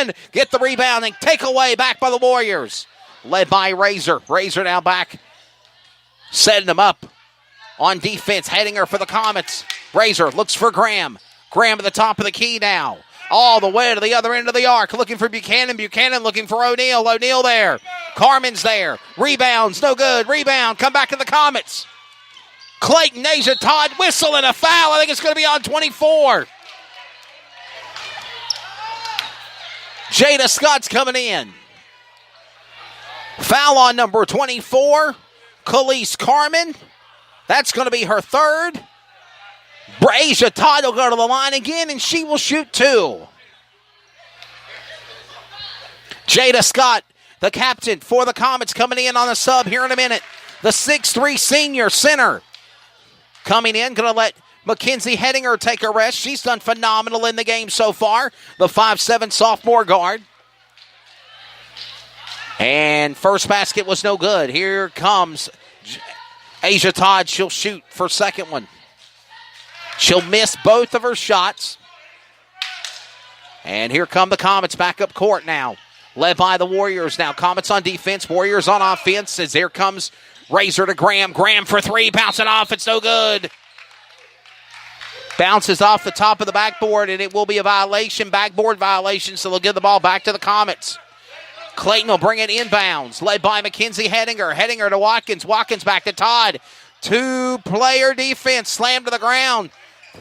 in, get the rebound, and take away back by the Warriors. Led by Razor. Razor now back, setting them up on defense. Hedinger for the Comets. Razor looks for Graham. Graham at the top of the key now. All the way to the other end of the arc. Looking for Buchanan. Buchanan looking for O'Neal. O'Neal there. Carmen's there. Rebounds. No good. Rebound. Come back to the Comets. Clayton, Asia Todd, whistle and a foul. I think it's going to be on 24. Jada Scott's coming in. Foul on number 24. Khalees Carmen. That's going to be her third. Asia Todd will go to the line again, and she will shoot 2. Jada Scott, the captain for the Comets, coming in on the sub here in a minute. The 6'3 senior center coming in, going to let Mackenzie Hedinger take a rest. She's done phenomenal in the game so far. The 5'7 sophomore guard. And first basket was no good. Here comes Asia Todd. She'll shoot for second one. She'll miss both of her shots. And here come the Comets back up court now. Led by the Warriors now. Comets on defense. Warriors on offense. As here comes Razor to Graham. Graham for 3. Bouncing off. It's no good. Bounces off the top of the backboard, and it will be a violation. Backboard violation, so they'll give the ball back to the Comets. Clayton will bring it inbounds. Led by Mackenzie Hedinger. Hedinger to Watkins. Watkins back to Todd. 2-player defense. Slammed to the ground.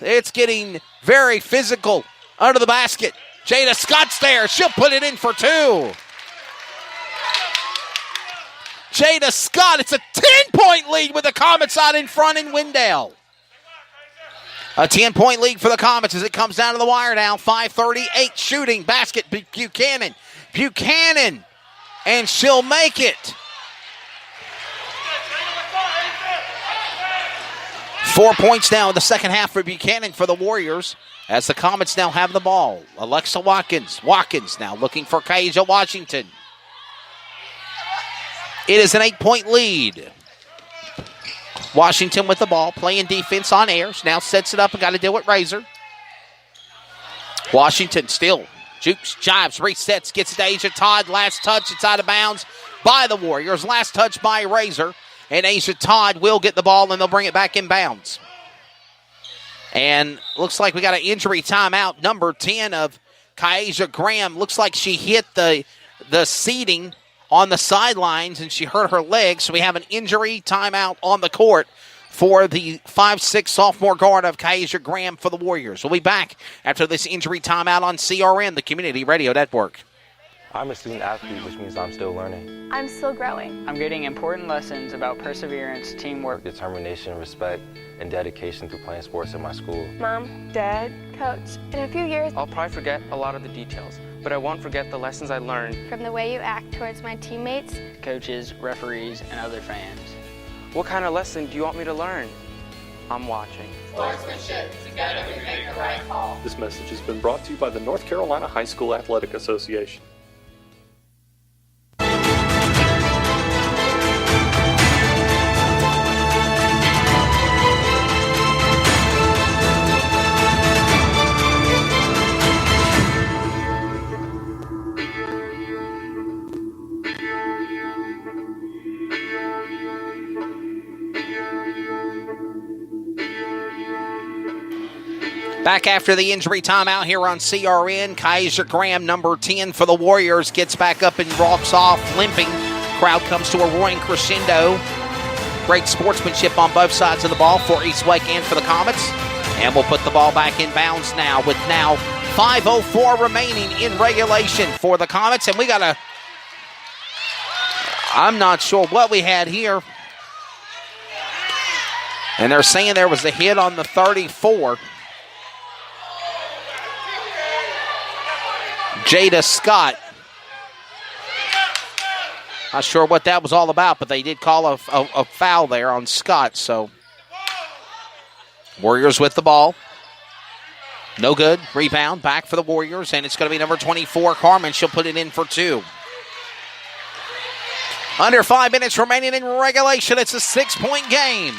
It's getting very physical under the basket. Jada Scott's there. She'll put it in for 2. Jada Scott, it's a 10-point lead with the Comets out in front in Wendell. A 10-point lead for the Comets as it comes down to the wire now. 5:38 shooting. Basket, Buchanan. Buchanan, and she'll make it. 4 points now in the second half for Buchanan for the Warriors as the Comets now have the ball. Alexa Watkins. Watkins now looking for Kaija Washington. It is an 8-point lead. Washington with the ball, playing defense on air. Now sets it up and got to deal with Razor. Washington still jukes, jives, resets, gets it to Asia Todd. Last touch, it's out of bounds by the Warriors. Last touch by Razor. And Asia Todd will get the ball, and they'll bring it back in bounds. And looks like we got an injury timeout. Number 10 of Kaija Graham. Looks like she hit the seating on the sidelines, and she hurt her leg. So we have an injury timeout on the court for the 5'6 sophomore guard of Kaija Graham for the Warriors. We'll be back after this injury timeout on CRN, the Community Radio Network. I'm a student athlete, which means I'm still learning. I'm still growing. I'm getting important lessons about perseverance, teamwork, determination, respect, and dedication through playing sports at my school. Mom, Dad, Coach, in a few years, I'll probably forget a lot of the details, but I won't forget the lessons I learned. From the way you act towards my teammates, coaches, referees, and other fans. What kind of lesson do you want me to learn? I'm watching. Sportsmanship, together we make the right call. This message has been brought to you by the North Carolina High School Athletic Association. Back after the injury timeout here on CRN, Kaija Graham, number 10 for the Warriors, gets back up and walks off limping. Crowd comes to a roaring crescendo. Great sportsmanship on both sides of the ball for East Wake and for the Comets. And we'll put the ball back in bounds now with now 5:04 remaining in regulation for the Comets. And we got a... I'm not sure what we had here. And they're saying there was a hit on the 34. Jada Scott. Not sure what that was all about, but they did call a foul there on Scott. So Warriors with the ball. No good. Rebound back for the Warriors, and it's going to be number 24, Carmen. She'll put it in for 2. Under 5 minutes remaining in regulation. It's a 6-point game.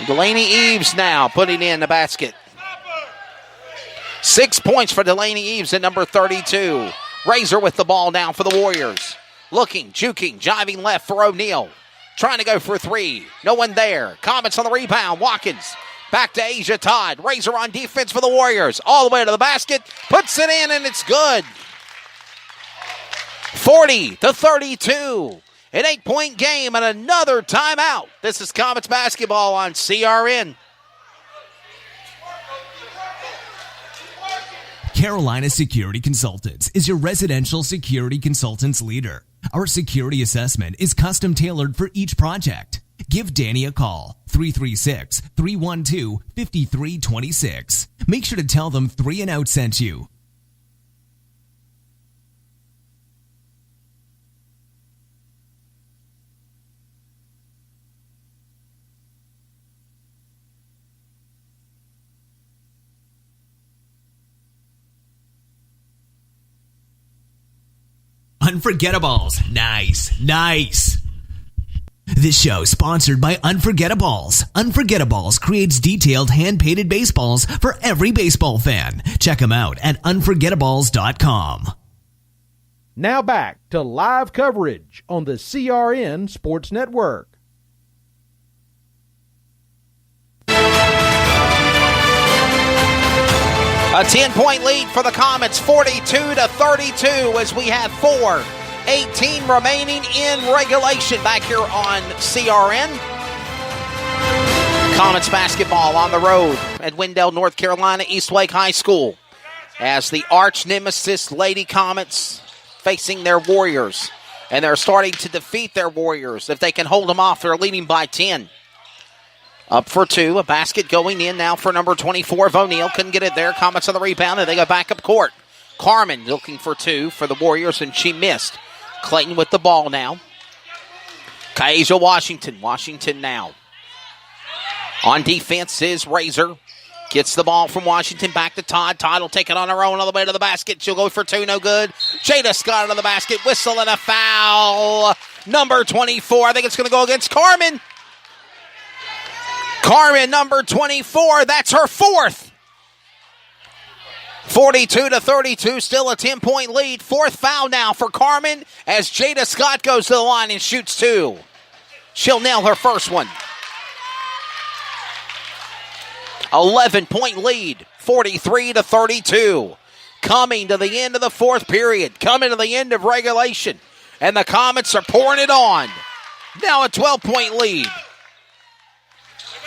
Delaney Eves now putting in the basket. 6 points for Delaney Eves at number 32. Razor with the ball now for the Warriors. Looking, juking, jiving left for O'Neal. Trying to go for three. No one there. Comets on the rebound. Watkins back to Asia Todd. Razor on defense for the Warriors. All the way to the basket. Puts it in, and it's good. 40-32. An 8-point game and another timeout. This is Comets basketball on CRN. Carolina Security Consultants is your residential security consultants leader. Our security assessment is custom tailored for each project. Give Danny a call, 336-312-5326. Make sure to tell them 3 and Out sent you. Unforgettables. Nice. This show is sponsored by Unforgettables. Unforgettables creates detailed hand-painted baseballs for every baseball fan. Check them out at unforgettables.com. Now back to live coverage on the CRN Sports Network. A 10-point lead for the Comets, 42-32, as we have 4:18 remaining in regulation back here on CRN. Comets basketball on the road at Wendell, North Carolina, Eastwake High School, as the arch nemesis Lady Comets facing their Warriors. And they're starting to defeat their Warriors. If they can hold them off, they're leading by 10. Up for two, a basket going in now for number 24, O'Neal. Couldn't get it there. Comets on the rebound, and they go back up court. Carmen looking for two for the Warriors, and she missed. Clayton with the ball now. Kaija Washington. Washington now. On defense is Razor. Gets the ball from Washington back to Todd. Todd will take it on her own all the way to the basket. She'll go for two, no good. Jada Scott on the basket. Whistle and a foul. Number 24. I think it's going to go against Carmen. Carmen, number 24, that's her fourth. 42-32, still a 10-point lead. Fourth foul now for Carmen as Jada Scott goes to the line and shoots two. She'll nail her first one. 11-point lead, 43-32. Coming to the end of the fourth period, coming to the end of regulation, and the Comets are pouring it on. Now a 12-point lead.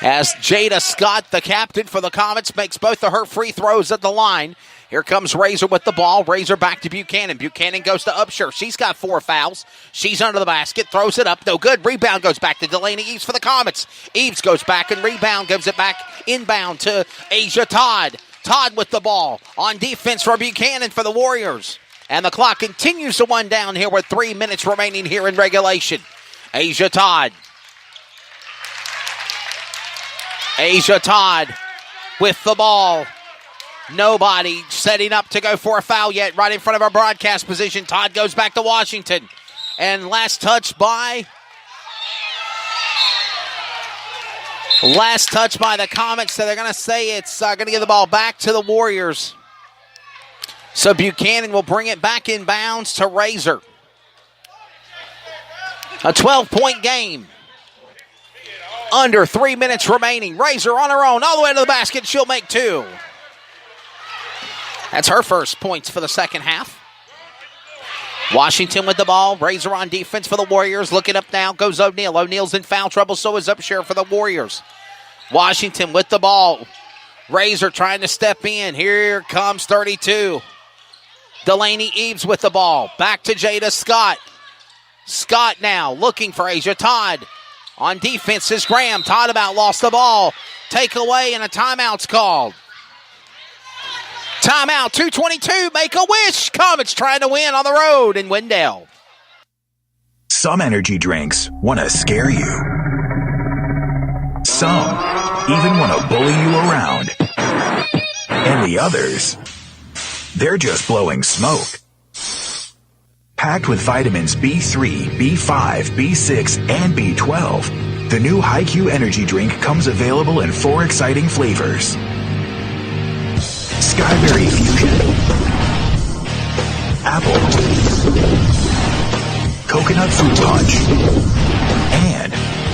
As Jada Scott, the captain for the Comets, makes both of her free throws at the line. Here comes Razor with the ball. Razor back to Buchanan. Buchanan goes to Upshur. She's got 4 fouls. She's under the basket, throws it up. No good. Rebound goes back to Delaney Eves for the Comets. Eves goes back and rebound, gives it back inbound to Asia Todd. Todd with the ball on defense for Buchanan for the Warriors. And the clock continues to wind down here with 3 minutes remaining here in regulation. Asia Todd. Asia Todd with the ball. Nobody setting up to go for a foul yet. Right in front of our broadcast position. Todd goes back to Washington. And last touch by the Comets. So they're going to say it's going to give the ball back to the Warriors. So Buchanan will bring it back in bounds to Razor. A 12-point game. Under 3 minutes remaining. Razor on her own all the way to the basket. She'll make two. That's her first points for the second half. Washington with the ball. Razor on defense for the Warriors. Looking up now goes O'Neal. O'Neal's in foul trouble. So is Upshur for the Warriors. Washington with the ball. Razor trying to step in. Here comes 32. Delaney Eves with the ball. Back to Jada Scott. Scott now looking for Asia Todd. On defense is Graham. Todd about lost the ball. Takeaway and a timeout's called. Timeout, 2:22. Make a wish. Comets trying to win on the road in Wendell. Some energy drinks want to scare you. Some even want to bully you around. And the others, they're just blowing smoke. Packed with vitamins B3, B5, B6, and B12, the new HiQ energy drink comes available in 4 exciting flavors. Skyberry Fusion, Apple, Coconut Fruit Punch, and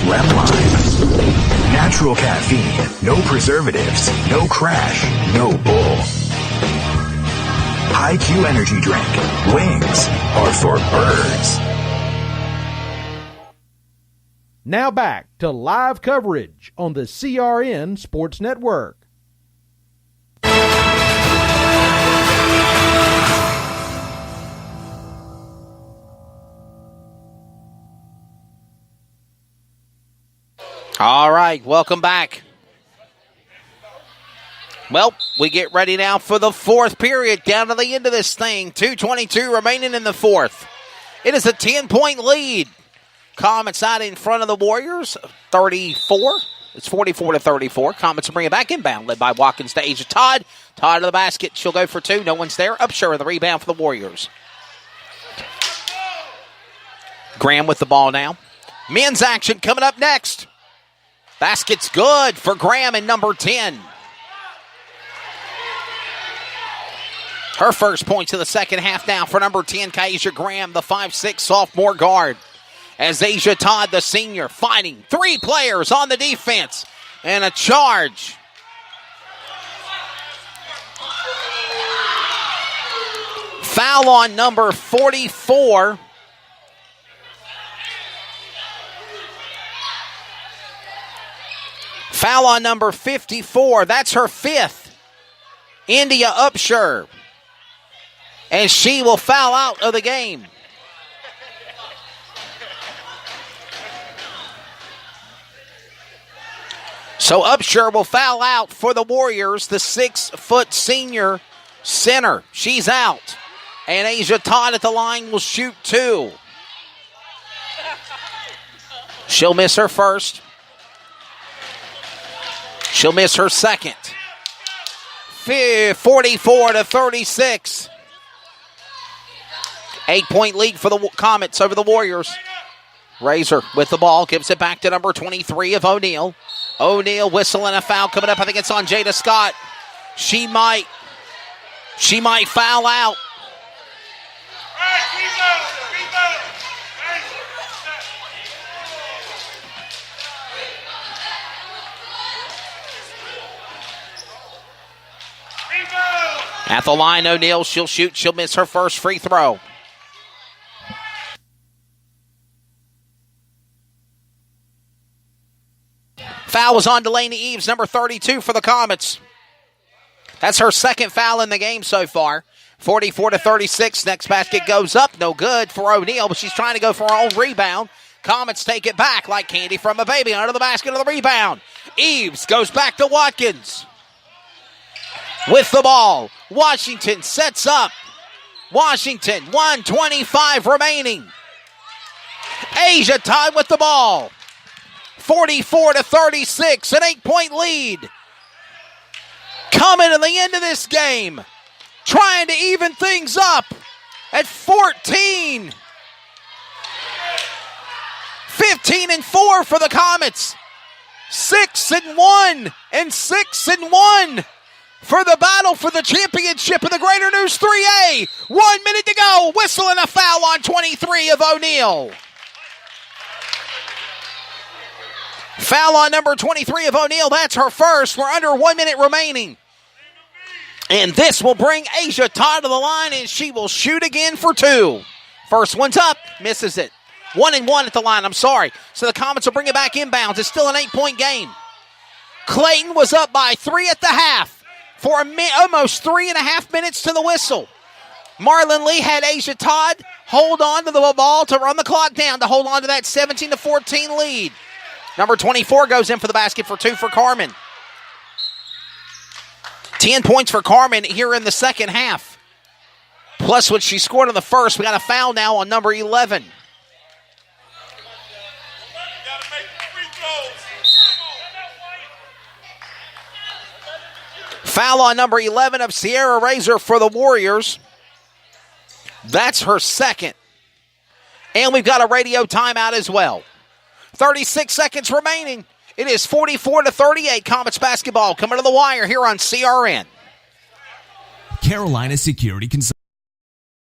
Lemon Lime. Natural caffeine, no preservatives, no crash, no bull. High-Q energy drink. Wings are for birds. Now back to live coverage on the CRN Sports Network. All right, welcome back. Well, we get ready now for the fourth period, down to the end of this thing. 2:22 remaining in the fourth. It is a 10-point lead. Comets out in front of the Warriors, 34. It's 44-34. Comets will bring it back inbound, led by Watkins to Asia Todd. Todd to the basket. She'll go for two. No one's there. Upshur the rebound for the Warriors. Graham with the ball now. Men's action coming up next. Basket's good for Graham in number 10. Her first points of the second half now for number 10, Kaisha Graham, the 5'6" sophomore guard. As Asia Todd, the senior, fighting three players on the defense. And a charge. Foul on number 44. Foul on number 54. That's her fifth. India Upshur. And she will foul out of the game. So Upshur will foul out for the Warriors, the 6-foot senior center. She's out. And Asia Todd at the line will shoot two. She'll miss her first. She'll miss her second. 44-36. 8-point lead for the Comets over the Warriors. Razor with the ball, gives it back to number 23 of O'Neal. O'Neal whistling a foul coming up. I think it's on Jada Scott. She might foul out. At the line, O'Neal, she'll shoot. She'll miss her first free throw. Foul was on Delaney Eves, number 32 for the Comets. That's her second foul in the game so far. 44-36. Next basket goes up. No good for O'Neal, but she's trying to go for her own rebound. Comets take it back like candy from a baby. Under the basket of the rebound. Eves goes back to Watkins. With the ball, Washington sets up. Washington, 1:25 remaining. Asia Todd with the ball. 44-36, an 8-point lead. Coming to the end of this game, trying to even things up at 14. 15-4 for the Comets. 6-1 and 6-1. For the battle for the championship in the Greater News 3A. 1 minute to go. Whistle and a foul on 23 of O'Neal. Foul on number 23 of O'Neal. That's her first. We're under 1 minute remaining. And this will bring Asia Todd to the line, and she will shoot again for two. First one's up. Misses it. 1-1 at the line. I'm sorry. So the Comets will bring it back inbounds. It's still an 8-point game. Clayton was up by 3 at the half. For almost 3.5 minutes to the whistle. Marlon Lee had Asia Todd hold on to the ball to run the clock down to hold on to that 17-14 lead. Number 24 goes in for the basket for two for Carmen. 10 points for Carmen here in the second half. Plus what she scored in the first. We got a foul now on number 11. Foul on number 11 of Sierra Razor for the Warriors. That's her second. And we've got a radio timeout as well. 36 seconds remaining. It is 44-38. Comets basketball coming to the wire here on CRN. Carolina Security Consulting.